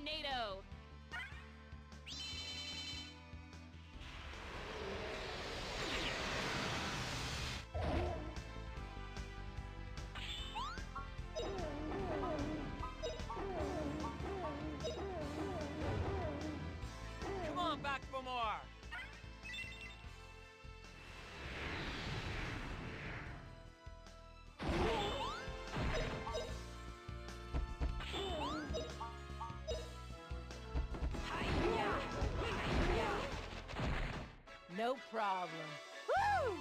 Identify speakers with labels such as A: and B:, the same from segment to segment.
A: tornado!
B: Come on back for more!
C: No problem. Woo!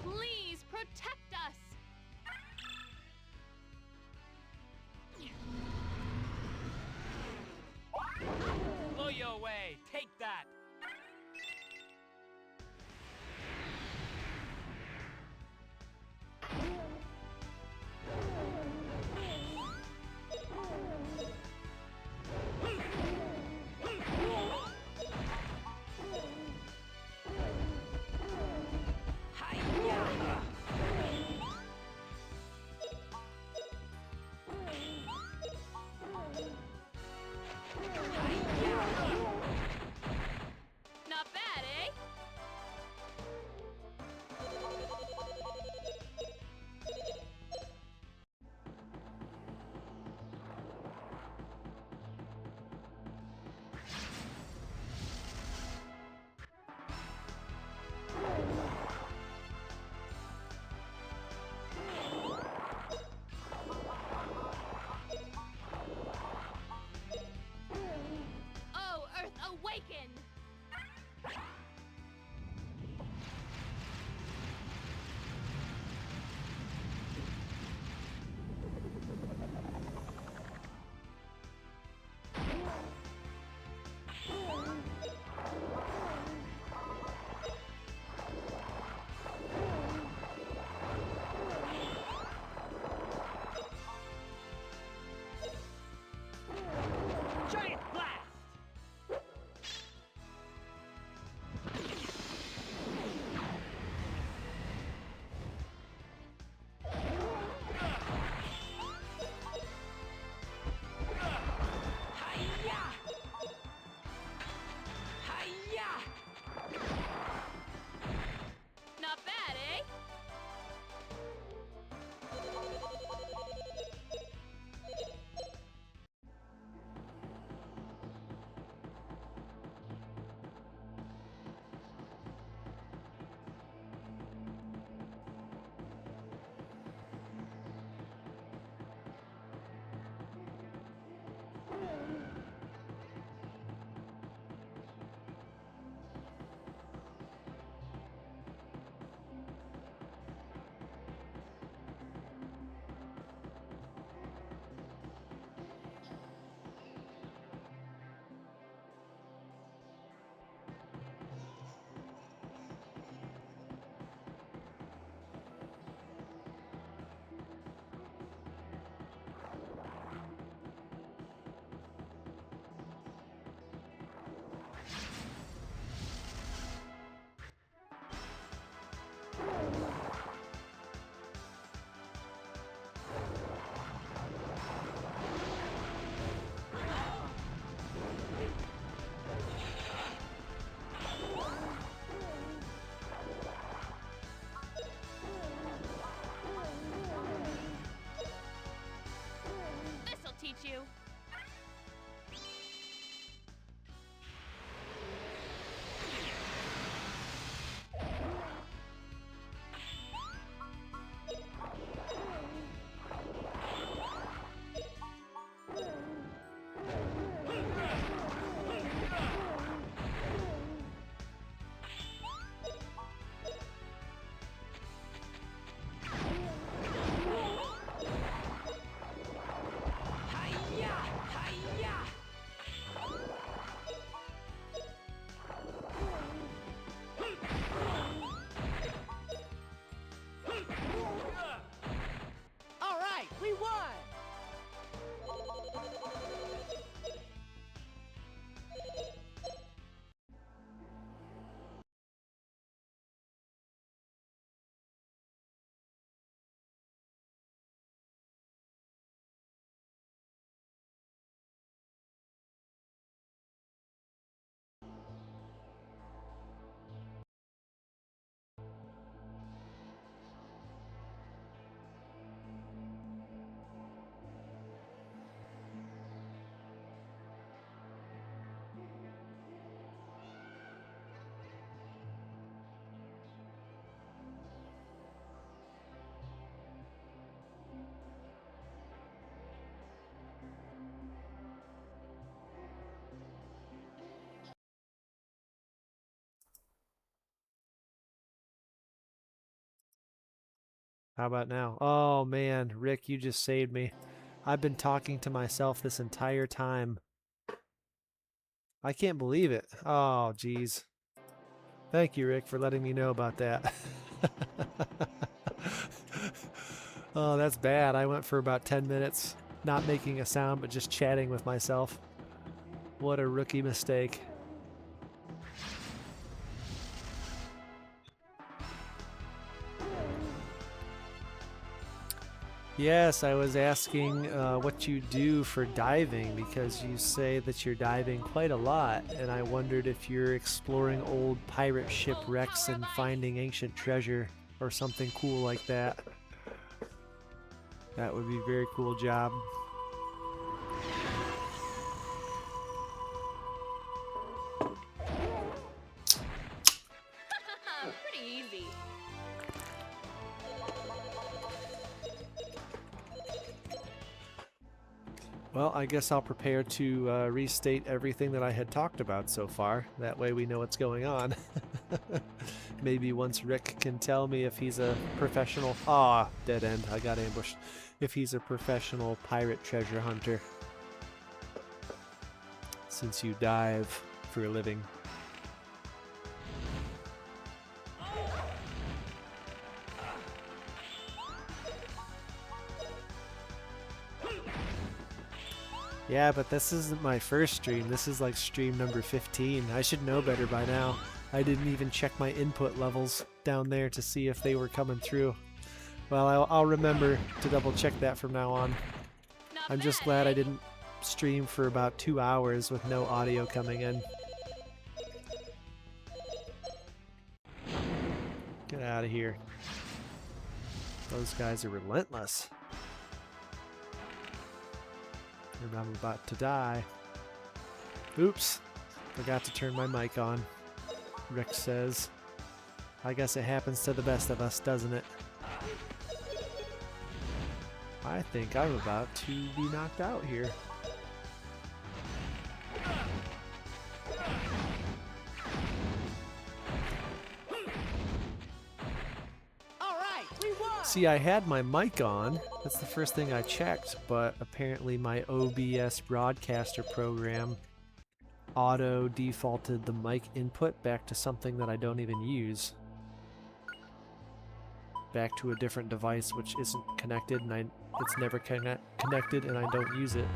A: Please protect us!
B: Blow you away! Take that!
A: Not bad, eh? Oh, Earth, awaken!
B: Giant blast!
D: How about now? Oh man, Rick, you just saved me. I've been talking to myself this entire time. I can't believe it. Oh, geez. Thank you, Rick, for letting me know about that. Oh, that's bad. I went for about 10 minutes not making a sound, but just chatting with myself. What a rookie mistake. Yes, I was asking what you do for diving because you say that you're diving quite a lot, and I wondered if you're exploring old pirate shipwrecks and finding ancient treasure or something cool like that. That would be a very cool job.
A: Pretty easy.
D: Well, I guess I'll prepare to restate everything that I had talked about so far. That way we know what's going on. Maybe once Rick can tell me if he's a professional... Ah, dead end. I got ambushed. If he's a professional pirate treasure hunter. Since you dive for a living. Yeah, but this isn't my first stream. This is like stream number 15. I should know better by now. I didn't even check my input levels down there to see if they were coming through. Well, I'll remember to double check that from now on.
A: Not
D: I'm just
A: bad,
D: glad
A: eh?
D: I didn't stream for about 2 hours with no audio coming in. Get out of here. Those guys are relentless. And I'm about to die. Oops. Forgot to turn my mic on. Rick says. I guess it happens to the best of us, doesn't it? I think I'm about to be knocked out here. See, I had my mic on. That's the first thing I checked, but apparently my OBS broadcaster program auto defaulted the mic input back to something that I don't even use. Back to a different device which isn't connected, and it's never connected and I don't use it.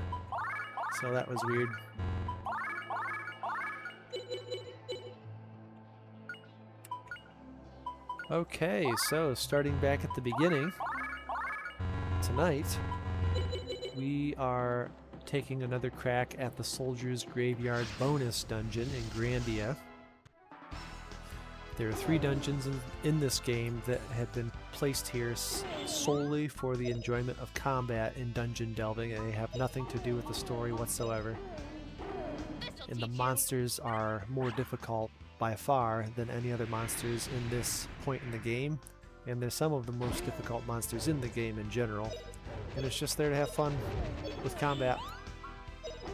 D: So that was weird. Okay, so starting back at the beginning, tonight we are taking another crack at the Soldier's Graveyard bonus dungeon in Grandia. There are 3 dungeons in this game that have been placed here solely for the enjoyment of combat in dungeon delving, and they have nothing to do with the story whatsoever.
A: This'll
D: And the
A: teach you.
D: monsters are more difficult by far than any other monsters in this point in the game, and they're some of the most difficult monsters in the game in general, and it's just there to have fun with combat.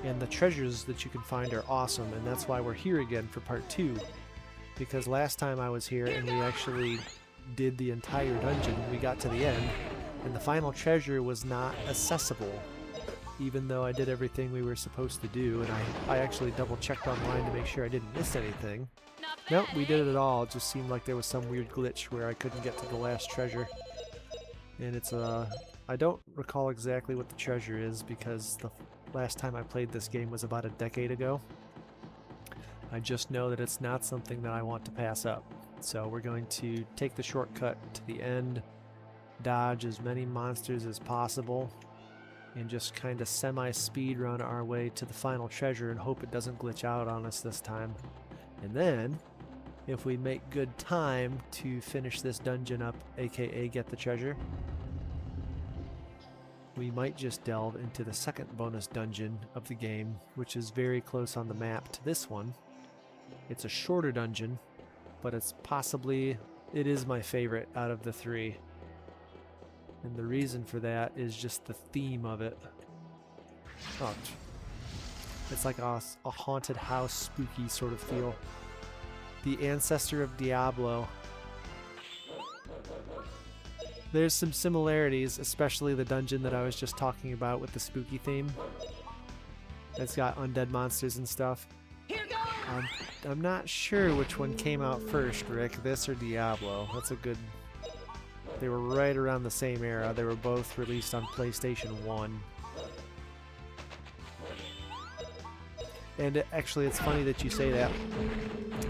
D: And the treasures that you can find are awesome, and that's why we're here again for part 2, because last time I was here and we actually did the entire dungeon, we got to the end and the final treasure was not accessible, even though I did everything we were supposed to do, and I actually double checked online to make sure I didn't miss anything.
A: Not bad,
D: Nope, we
A: eh?
D: did it all. It just seemed like there was some weird glitch where I couldn't get to the last treasure. And it's I don't recall exactly what the treasure is because the last time I played this game was about a decade ago. I just know that it's not something that I want to pass up. So we're going to take the shortcut to the end, dodge as many monsters as possible, and just kind of semi-speed run our way to the final treasure and hope it doesn't glitch out on us this time. And then, if we make good time to finish this dungeon up, aka get the treasure, we might just delve into the second bonus dungeon of the game, which is very close on the map to this one. It's a shorter dungeon, but it is my favorite out of the 3. And the reason for that is just the theme of it. Oh, it's like a haunted house, spooky sort of feel. The ancestor of Diablo. There's some similarities, especially the dungeon that I was just talking about with the spooky theme. It's got undead monsters and stuff.
C: Here goes!
D: I'm not sure which one came out first, Rick, this or Diablo. That's a good... They were right around the same era. They were both released on PlayStation 1. And actually, it's funny that you say that,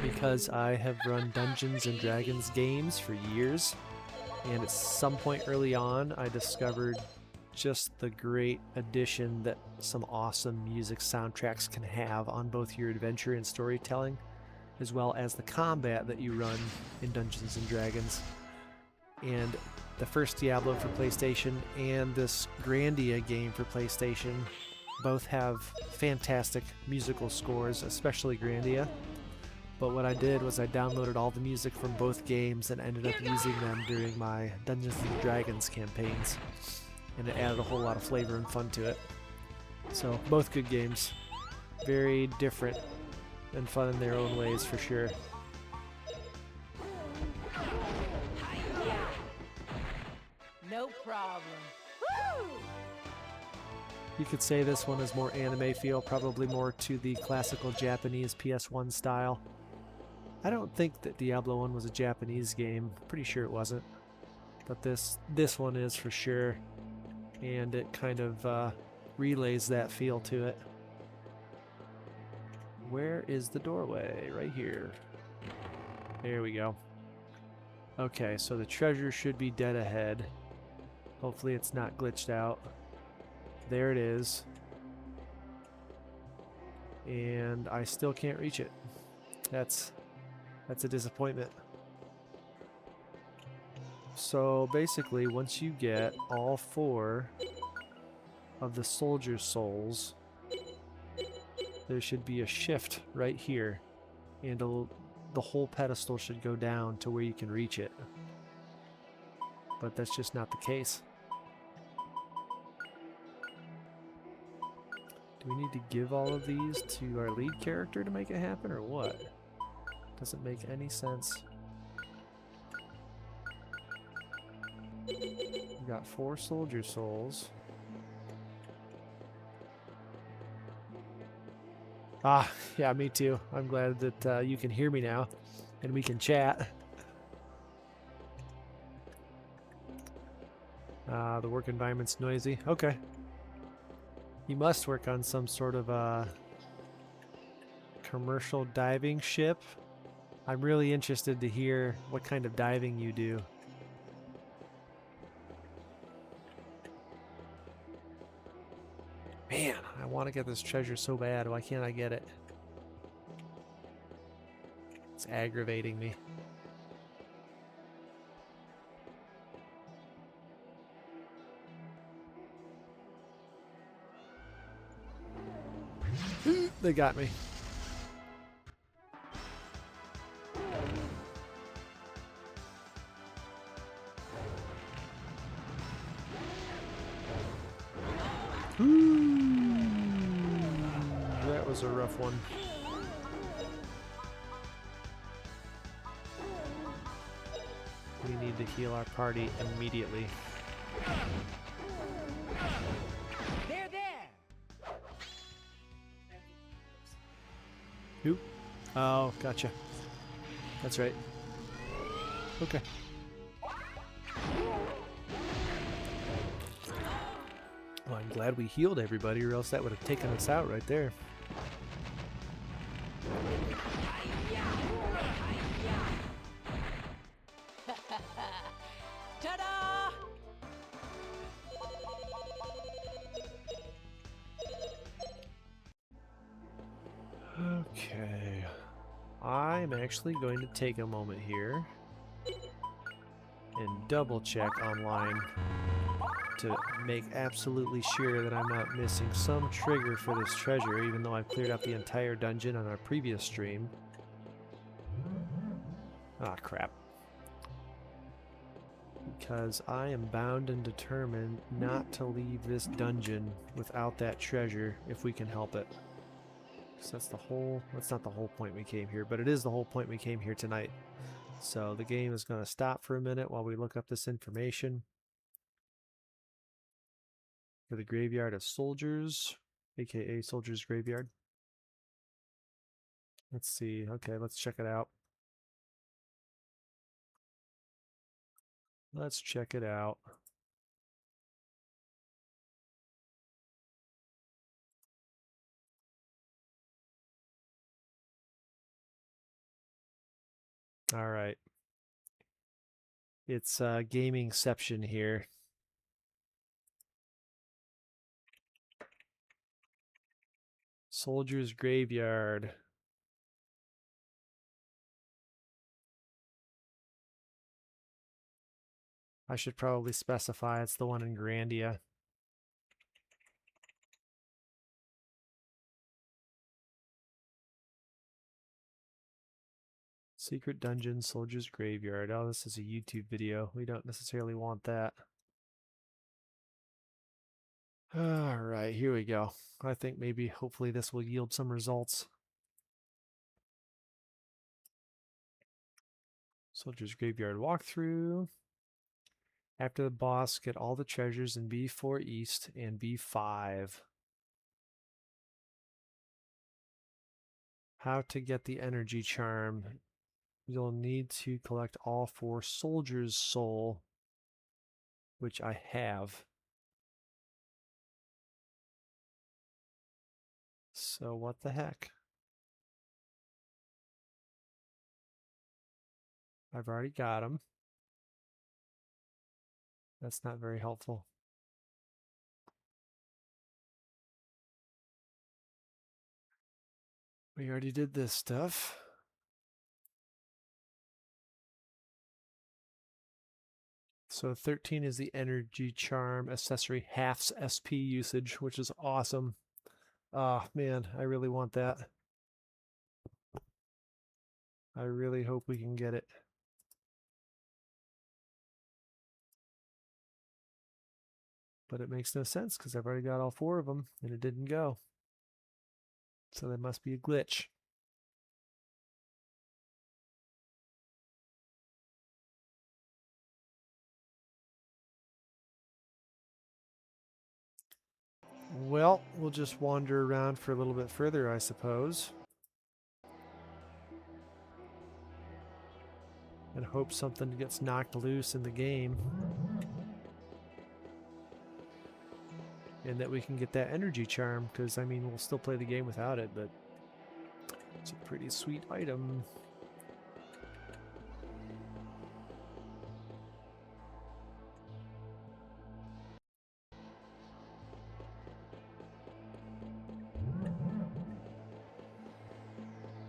D: because I have run Dungeons and Dragons games for years, and at some point early on, I discovered just the great addition that some awesome music soundtracks can have on both your adventure and storytelling, as well as the combat that you run in Dungeons and Dragons. And the first Diablo for PlayStation and this Grandia game for PlayStation both have fantastic musical scores, especially Grandia. But what I did was I downloaded all the music from both games and ended up using them during my Dungeons and Dragons campaigns. And it added a whole lot of flavor and fun to it. So, both good games. Very different and fun in their own ways, for sure.
C: No problem. Woo!
D: You could say this one is more anime feel, probably more to the classical Japanese PS1 style. I don't think that Diablo 1 was a Japanese game. Pretty sure it wasn't. But this one is for sure. And it kind of relays that feel to it. Where is the doorway? Right here. There we go. Okay, so the treasure should be dead ahead. Hopefully it's not glitched out. There it is. And I still can't reach it. That's a disappointment. So basically, once you get all 4 of the soldier souls, there should be a shift right here, and the whole pedestal should go down to where you can reach it. But that's just not the case. Do we need to give all of these to our lead character to make it happen, or what? Doesn't make any sense. We got 4 soldier souls. Ah, yeah, me too. I'm glad that you can hear me now, and we can chat. The work environment's noisy. Okay. You must work on some sort of a commercial diving ship. I'm really interested to hear what kind of diving you do. Man, I want to get this treasure so bad. Why can't I get it? It's aggravating me. They got me. That was a rough one. We need to heal our party immediately.
C: There, there!
D: Who? Oh, gotcha. That's right. Okay. Well, I'm glad we healed everybody, or else that would have taken us out right there.
C: Ta-da!
D: Okay. I'm actually going to take a moment here and double check online to make absolutely sure that I'm not missing some trigger for this treasure, even though I've cleared out the entire dungeon on our previous stream. Ah, crap. Because I am bound and determined not to leave this dungeon without that treasure if we can help it. So that's not the whole point we came here, but it is the whole point we came here tonight. So the game is going to stop for a minute while we look up this information. for the Graveyard of Soldiers, aka Soldiers Graveyard. Let's see. Okay, let's check it out. Let's check it out. All right. It's gamingception here. Soldier's Graveyard. I should probably specify it's the one in Grandia. Secret Dungeon, Soldier's Graveyard. Oh, this is a YouTube video. We don't necessarily want that. Alright, here we go. I think maybe, hopefully this will yield some results. Soldier's Graveyard walkthrough. After the boss, get all the treasures in B4 East and B5. How to get the energy charm. You'll need to collect all 4 soldiers' soul, which I have. So what the heck? I've already got them. That's not very helpful. We already did this stuff. So 13 is the energy charm accessory halves SP usage, which is awesome. Ah, man, I really want that. I really hope we can get it. But it makes no sense because I've already got all 4 of them and it didn't go. So there must be a glitch. Well, we'll just wander around for a little bit further, I suppose. And hope something gets knocked loose in the game. And that we can get that energy charm, because, I mean, we'll still play the game without it, but it's a pretty sweet item.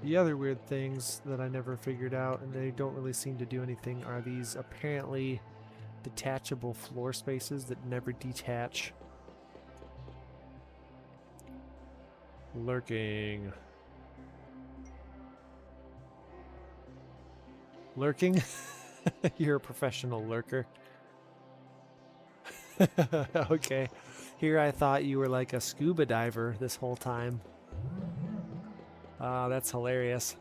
D: The other weird things that I never figured out, and they don't really seem to do anything, are these apparently detachable floor spaces that never detach. Lurking. Lurking? You're a professional lurker. Okay. Here I thought you were like a scuba diver this whole time. That's hilarious.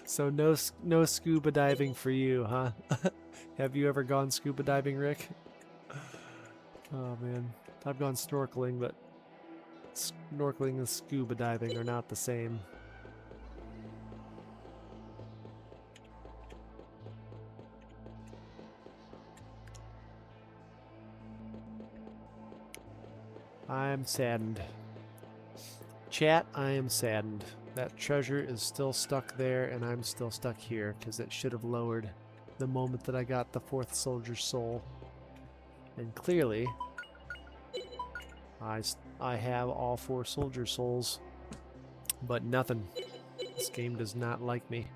D: So no scuba diving for you, huh? Have you ever gone scuba diving, Rick? Oh man, I've gone snorkeling, but snorkeling and scuba diving are not the same. I'm saddened. Chat, I am saddened. That treasure is still stuck there, and I'm still stuck here, because it should have lowered the moment that I got the 4th soldier's soul. And clearly, I have all 4 soldier souls, but nothing. This game does not like me.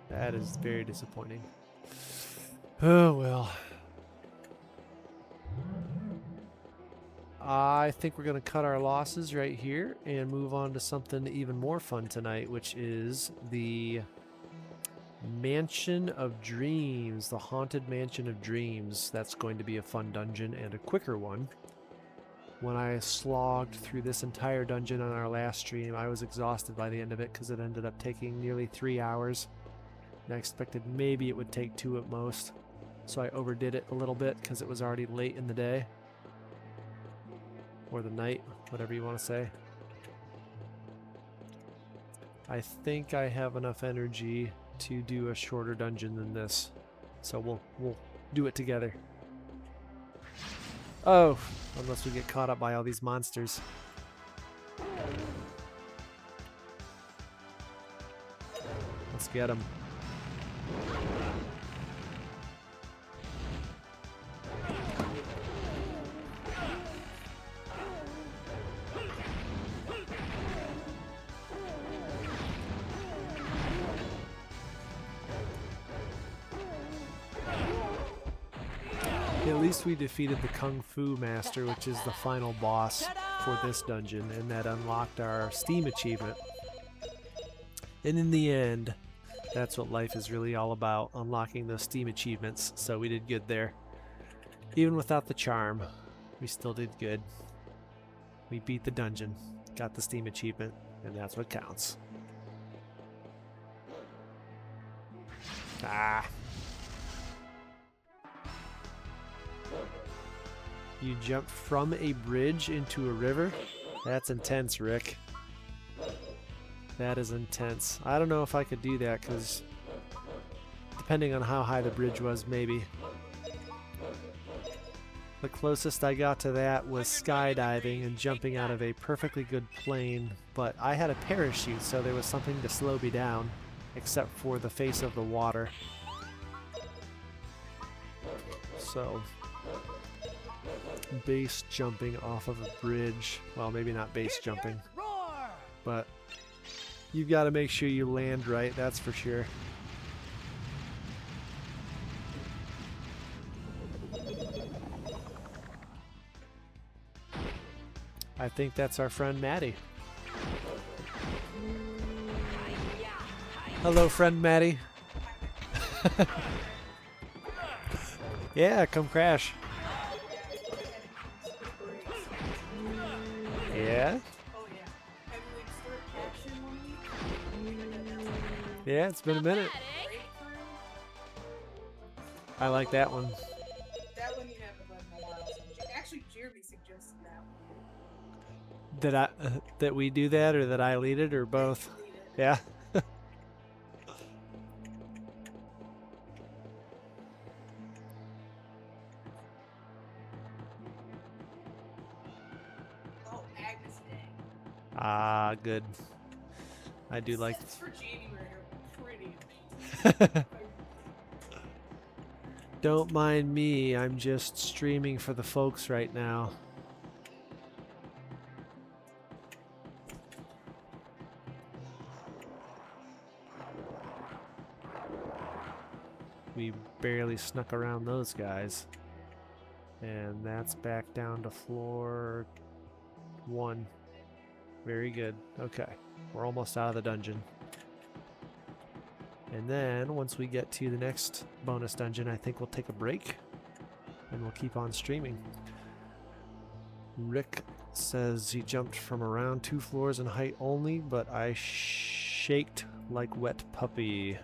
D: That is very disappointing. Oh well. I think we're going to cut our losses right here and move on to something even more fun tonight, which is the Mansion of Dreams, the Haunted Mansion of Dreams. That's going to be a fun dungeon and a quicker one. When I slogged through this entire dungeon on our last stream, I was exhausted by the end of it because it ended up taking nearly 3 hours. And I expected maybe it would take 2 at most. so I overdid it a little bit because it was already late in the day. Or the night, whatever you want to say. I think I have enough energy to do a shorter dungeon than this. So we'll do it together. Oh, unless we get caught up by all these monsters. Let's get them. At least we defeated the Kung Fu Master, which is the final boss for this dungeon, and that unlocked our Steam achievement. And in the end, that's what life is really all about, unlocking those Steam achievements, so we did good there. Even without the charm, we still did good. We beat the dungeon, got the Steam achievement, and that's what counts. Ah! You jump from a bridge into a river? That's intense, Rick. That is intense. I don't know if I could do that, because depending on how high the bridge was, maybe. The closest I got to that was skydiving and jumping out of a perfectly good plane, but I had a parachute, so there was something to slow me down, except for the face of the water. So, base jumping off of a bridge. Well, maybe not base jumping, but you've got to make sure you land right, that's for sure. I think that's our friend Maddie. Hello, friend Maddie. Yeah, come crash. Yeah? Yeah, it's been a minute. I like that one.
E: That one you haven't done in a while. Actually, Jeremy suggested that one.
D: That we do that, or that I lead it, or both? Yeah.
E: Oh, Agnes Day.
D: Ah, good. I do like.
E: It's for January. Pretty amazing.
D: Don't mind me, I'm just streaming for the folks right now. We barely snuck around those guys. And that's back down to floor 1. Very good. Okay, we're almost out of the dungeon. And then, once we get to the next bonus dungeon, I think we'll take a break. And we'll keep on streaming. Rick says he jumped from around 2 floors in height only, but I shaked like wet puppy.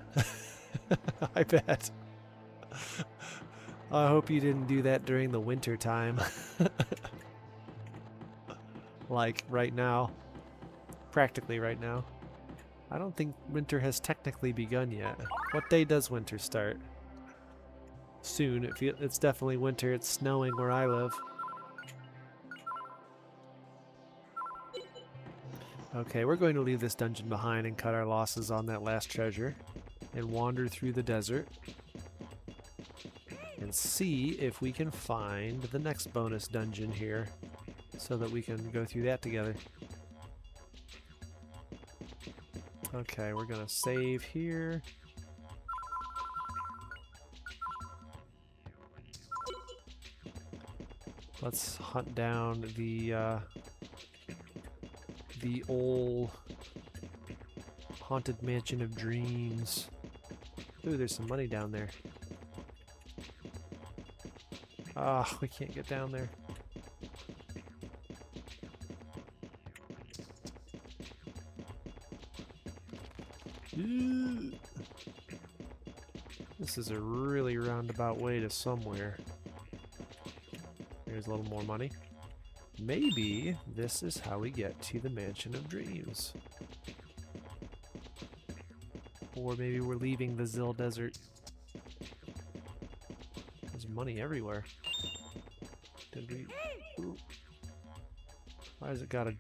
D: I bet. I hope you didn't do that during the winter time. Like right now. Practically right now. I don't think winter has technically begun yet. What day does winter start? Soon. It's definitely winter. It's snowing where I live. Okay, we're going to leave this dungeon behind and cut our losses on that last treasure and wander through the desert and see if we can find the next bonus dungeon here so that we can go through that together. Okay, we're gonna save here. Let's hunt down the old haunted mansion of dreams. Ooh, there's some money down there. Ah, we can't get down there. This is a really roundabout way to somewhere. Here's a little more money. Maybe this is how we get to the Mansion of Dreams. Or maybe we're leaving the Zill Desert. There's money everywhere. Did we... Ooh. Why has it gotta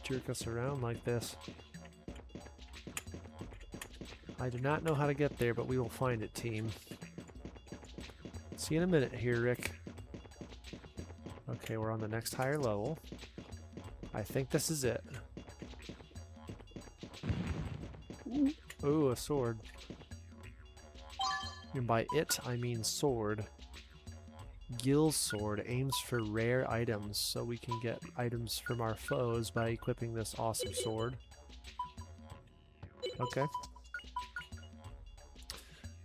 D: jerk us around like this? I do not know how to get there, but we will find it, team. See you in a minute here, Rick. Okay, we're on the next higher level. I think this is it. Ooh, a sword. And by it, I mean sword. Gill's sword aims for rare items, so we can get items from our foes by equipping this awesome sword. Okay.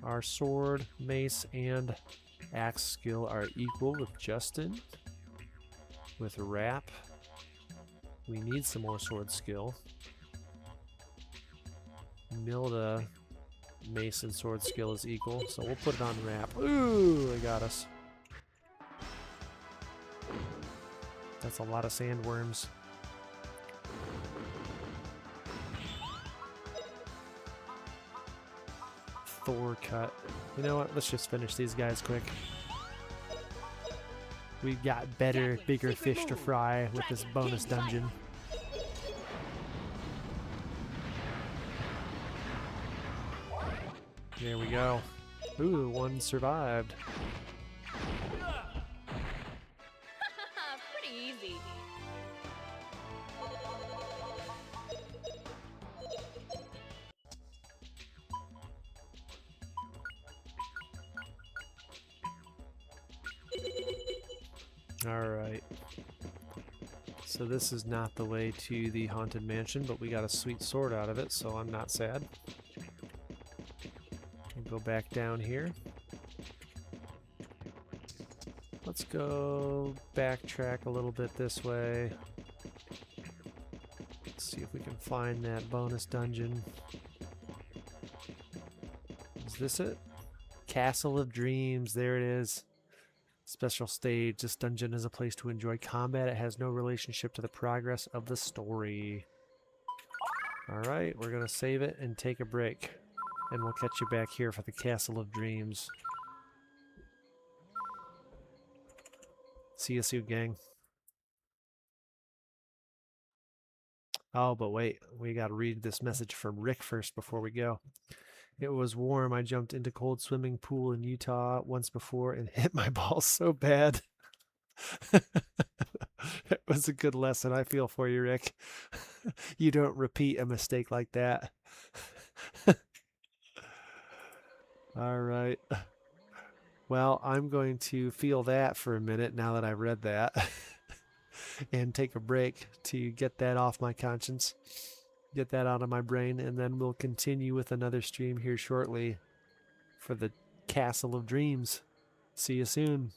D: Our sword, mace, and axe skill are equal with Justin. With Rap, we need some more sword skill. Milda, mace and sword skill is equal, so we'll put it on Rap. Ooh, they got us. That's a lot of sandworms. Thor cut. You know what? Let's just finish these guys quick. We've got better, bigger fish to fry with this bonus dungeon. There we go. Ooh, one survived.
A: Pretty easy.
D: Alright. So this is not the way to the Haunted Mansion, but we got a sweet sword out of it, so I'm not sad. We'll go back down here. Let's go backtrack a little bit this way. Let's see if we can find that bonus dungeon. Is this it? Castle of Dreams, there it is. Special stage. This dungeon is a place to enjoy combat. It has no relationship to the progress of the story. Alright, we're going to save it and take a break. And we'll catch you back here for the Castle of Dreams. See you soon, gang. Oh, but wait. We got to read this message from Rick first before we go. It was warm. I jumped into cold swimming pool in Utah once before and hit my balls so bad. It was a good lesson. I feel for you, Rick. You don't repeat a mistake like that. All right. Well, I'm going to feel that for a minute now that I've read that and take a break to get that off my conscience. Get that out of my brain, and then we'll continue with another stream here shortly for the Castle of Dreams. See you soon.